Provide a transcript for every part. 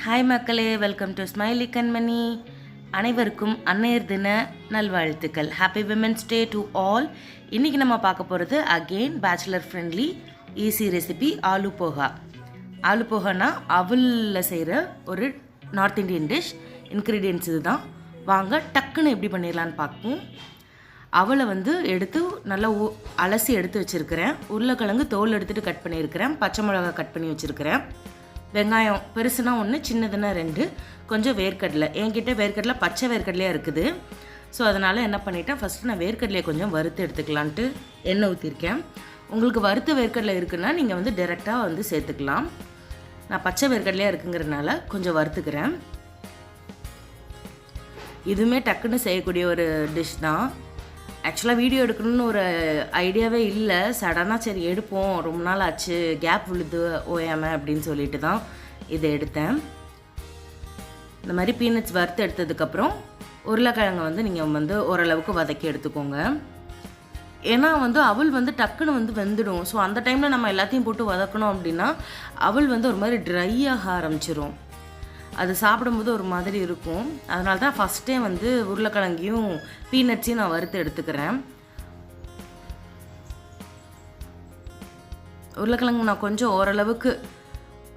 Hi மக்களே, welcome to smiley கண்மணி. அனைவருக்கும் அன்னையர் தின நல்வாழ்த்துக்கள். Happy women's day to all. இன்றைக்கி நம்ம பார்க்க போகிறது again bachelor friendly easy recipe aloo poha. Aloo போஹானா அவலில் செய்கிற ஒரு நார்த் இண்டியன் டிஷ். இன்க்ரீடியன்ட்ஸ் இது தான். வாங்க டக்குன்னு எப்படி பண்ணிடலான்னு பார்ப்போம். அவளை எடுத்து நல்லா அலசி எடுத்து வச்சுருக்கிறேன். உருளைக்கிழங்கு தோல் எடுத்துகிட்டு கட் பண்ணியிருக்கிறேன். பச்சை மிளகாய் கட் பண்ணி வச்சுருக்கிறேன். வெங்காயம் பெருசுனா 1, சின்னதுன்னா 2, கொஞ்சம் வேர்க்கடலை. என்கிட்ட வேர்க்கடலை பச்சை வேர்க்கடலையாக இருக்குது. ஸோ அதனால் என்ன பண்ணிட்டேன், ஃபஸ்ட்டு நான் வேர்க்கடலையை கொஞ்சம் வறுத்து எடுத்துக்கலான்ட்டு எண்ணெய் ஊற்றிருக்கேன். உங்களுக்கு வறுத்த வேர்க்கடலை இருக்குன்னா நீங்கள் டைரெக்டாக சேர்த்துக்கலாம். நான் பச்சை வேர்க்கடலையாக இருக்குங்கிறதுனால கொஞ்சம் வறுத்துக்கிறேன். இதுவுமே டக்குன்னு செய்யக்கூடிய ஒரு டிஷ் தான். ஆக்சுவலாக வீடியோ எடுக்கணும்னு ஒரு ஐடியாவே இல்லை. சடனாக சரி எடுப்போம், ரொம்ப நாள் ஆச்சு, கேப் விழுது ஓயாமல் அப்படின்னு சொல்லிட்டு தான் இதை எடுத்தேன். இந்த மாதிரி பீனட்ஸ் வறுத்து எடுத்ததுக்கப்புறம் உருளைக்கிழங்கை நீங்கள் ஓரளவுக்கு வதக்கி எடுத்துக்கோங்க. ஏன்னா அவள் டக்குன்னு வெந்துடும். ஸோ அந்த டைமில் நம்ம எல்லாத்தையும் போட்டு வதக்கணும் அப்படின்னா அவள் ஒரு மாதிரி ட்ரை ஆக ஆரம்பிச்சிரும். அது சாப்பிடும்போது ஒரு மாதிரி இருக்கும். அதனால தான் ஃபஸ்ட்டே உருளைக்கிழங்கையும் பீனட்ஸையும் நான் வறுத்து எடுத்துக்கிறேன். உருளைக்கிழங்கு நான் கொஞ்சம் ஓரளவுக்கு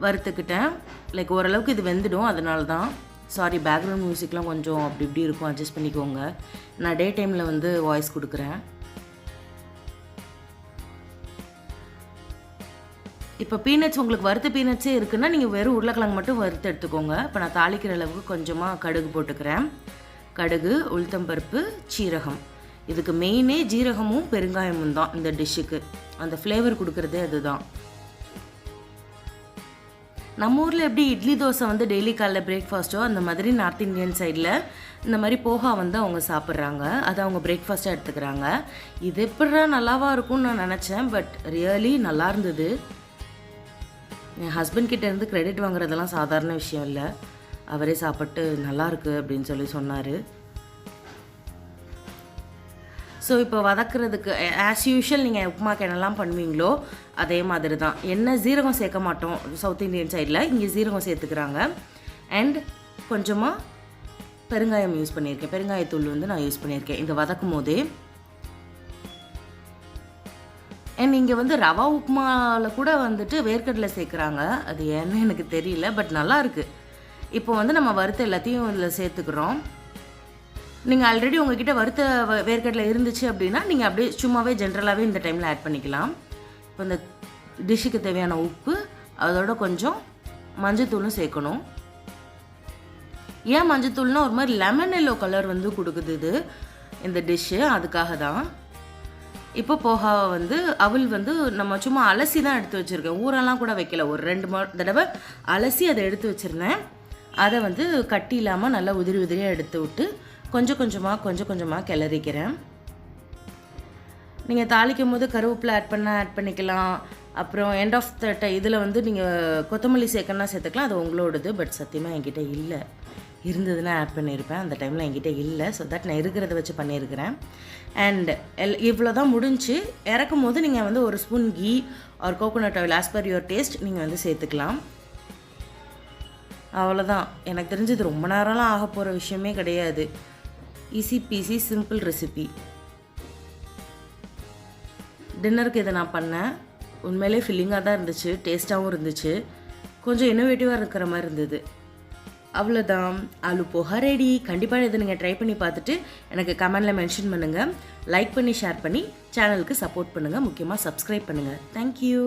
வறுத்துக்கிட்டேன். லைக் ஓரளவுக்கு இது வெந்துடும். அதனால தான் சாரி, பேக்ரவுண்ட் மியூசிக்லாம் கொஞ்சம் அப்படி இப்படி இருக்கும், அட்ஜஸ்ட் பண்ணிக்கோங்க. நான் டே டைமில் வாய்ஸ் கொடுக்குறேன். இப்போ பீனட்ஸ் உங்களுக்கு வறுத்த பீனட்ஸே இருக்குன்னா நீங்கள் வெறும் உருளைக்கிழங்கு மட்டும் வறுத்து எடுத்துக்கோங்க. இப்போ நான் தாளிக்கிற அளவுக்கு கொஞ்சமாக கடுகு போட்டுக்கிறேன். கடுகு, உளுத்தம்பருப்பு, சீரகம். இதுக்கு மெயினே ஜீரகமும் பெருங்காயமும் தான் இந்த டிஷ்ஷுக்கு. அந்த ஃப்ளேவர் கொடுக்குறதே அதுதான். நம்ம ஊரில் எப்படி இட்லி தோசை டெய்லி காலைல பிரேக்ஃபாஸ்ட்டோ அந்த மாதிரி நார்த் இந்தியன் சைடில் இந்த மாதிரி போஹா அவங்க சாப்பிட்றாங்க. அதை அவங்க பிரேக்ஃபாஸ்ட்டாக எடுத்துக்கிறாங்க. இது எப்படிடா நல்லாவாக இருக்கும்னு நான் நினச்சேன். பட் ரியலி நல்லா இருந்தது. என் ஹஸ்பண்ட் கிட்டேருந்து க்ரெடிட் வாங்குறதெல்லாம் சாதாரண விஷயம் இல்லை. அவரே சாப்பிட்டு நல்லாயிருக்கு அப்படின்னு சொன்னார். ஸோ இப்போ வதக்கிறதுக்கு ஆஸ் யூஷுவல் நீங்கள் உப்புமாக்கு என்னெல்லாம் பண்ணுவீங்களோ அதே மாதிரி தான். என்ன ஜீரகம் சேர்க்க மாட்டோம் சவுத் இந்தியன் சைடில். இங்கே ஜீரகம் சேர்த்துக்கிறாங்க. அண்ட் கொஞ்சமாக பெருங்காயம் யூஸ் பண்ணியிருக்கேன். பெருங்காயத்தூள் நான் யூஸ் பண்ணியிருக்கேன் இந்த வதக்கும் போதே. அண்ட் இங்கே ரவா உப்புமாவில் கூட வேர்க்கடலை சேர்க்குறாங்க. அது ஏன்னு எனக்கு தெரியல. பட் நல்லாயிருக்கு. இப்போ நம்ம வறுத்த எல்லாத்தையும் இதில் சேர்த்துக்கிறோம். நீங்கள் ஆல்ரெடி உங்ககிட்ட வறுத்த வேர்க்கடலை இருந்துச்சு அப்படின்னா நீங்கள் அப்படியே சும்மாவே ஜென்ரலாகவே இந்த டைமில் ஆட் பண்ணிக்கலாம். இப்போ இந்த டிஷ்ஷுக்கு தேவையான உப்பு, அதோட கொஞ்சம் மஞ்சத்தூளும் சேர்க்கணும். ஏன் மஞ்சத்தூள்னால் ஒரு மாதிரி லெமன் எல்லோ கலர் கொடுக்குது இது இந்த டிஷ்ஷு, அதுக்காக தான். இப்போ போஹாவை அவள் நம்ம சும்மா அலசி தான் எடுத்து வச்சுருக்கேன். ஊரெல்லாம் கூட வைக்கல. ஒரு 2 தடவை அலசி அதை எடுத்து வச்சுருந்தேன். அதை கட்டி இல்லாமல் நல்லா உதிரி உதிரியாக எடுத்து விட்டு கொஞ்சம் கொஞ்சமாக கிளறிக்கிறேன். நீங்கள் தாளிக்கும் போது கருவேப்பிலை ஆட் பண்ணிக்கலாம். அப்புறம் எண்ட் ஆஃப் த இதில் நீங்கள் கொத்தமல்லி சேர்க்கணும்னா சேர்த்துக்கலாம். அது உங்களோடது. பட் சத்தியமாக என்கிட்ட இல்லை. இருந்ததுன்னா ஆட் பண்ணியிருப்பேன். அந்த டைமில் என்கிட்ட இல்லை. ஸோ தட் நான் இருக்கிறத வச்சு பண்ணியிருக்கிறேன். அண்ட் இவ்வளோ தான் முடிஞ்சு. இறக்கும் போது நீங்கள் ஒரு spoon ghee or coconut oil as per your taste நீங்கள் சேர்த்துக்கலாம். அவ்வளோதான். எனக்கு தெரிஞ்சது ரொம்ப நேரம்லாம் ஆக போகிற விஷயமே கிடையாது. Easy peasy simple recipe. டின்னருக்கு இதை நான் பண்ணேன். உண்மையிலே ஃபில்லிங்காக தான் இருந்துச்சு. டேஸ்ட்டாகவும் இருந்துச்சு. கொஞ்சம் இன்னோவேட்டிவாக இருக்கிற மாதிரி இருந்தது. அவ்வளோதான். ஆலு போஹா ரெடி. கண்டிப்பாக இதை நீங்கள் ட்ரை பண்ணி பார்த்துட்டு எனக்கு கமெண்டில் மென்ஷன் பண்ணுங்கள். லைக் பண்ணி ஷேர் பண்ணி சேனலுக்கு சப்போர்ட் பண்ணுங்கள். முக்கியமாக சப்ஸ்கிரைப் பண்ணுங்கள். தேங்க்யூ.